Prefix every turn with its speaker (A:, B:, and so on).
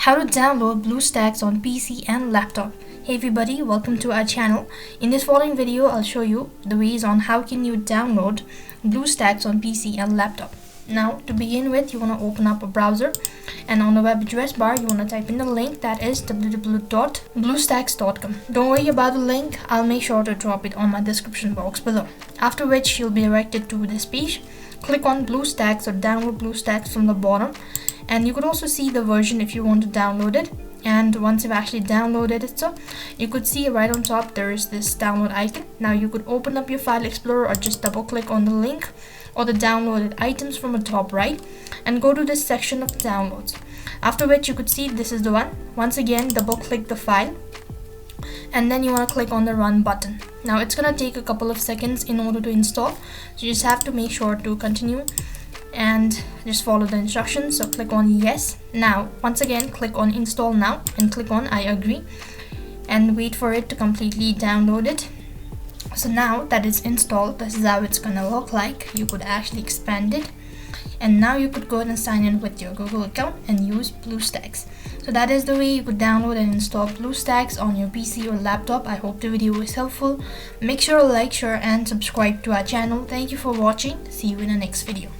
A: How to download Bluestacks on PC and laptop. Hey everybody, welcome to our channel. In this following video, I'll show you the ways on how can you download Bluestacks on PC and laptop. Now, to begin with, you want to open up a browser, and on the web address bar, you want to type in the link that is www.bluestacks.com. Don't worry about the link, I'll make sure to drop it on my description box below. After which, you'll be directed to this page. Click on Bluestacks or download Bluestacks from the bottom, and you could also see the version if you want to download it. And once you've actually downloaded it, so you could see right on top there is this download icon. Now you could open up your file explorer or just double click on the link or the downloaded items from the top right and go to this section of downloads. After which you could see this is the one. Once again, double click the file and then you want to click on the run button. Now it's gonna take a couple of seconds in order to install, so you just have to make sure to continue and just follow the instructions. So click on yes. Now once again, click on install now and click on I agree and wait for it to completely download it. So now that it's installed, this is how it's gonna look like. You could actually expand it, and now you could go ahead and sign in with your Google account and use Bluestacks. So that is the way you could download and install Bluestacks on your PC or laptop. I hope the video was helpful. Make sure to like, share and subscribe to our channel. Thank you for watching. See you in the next video.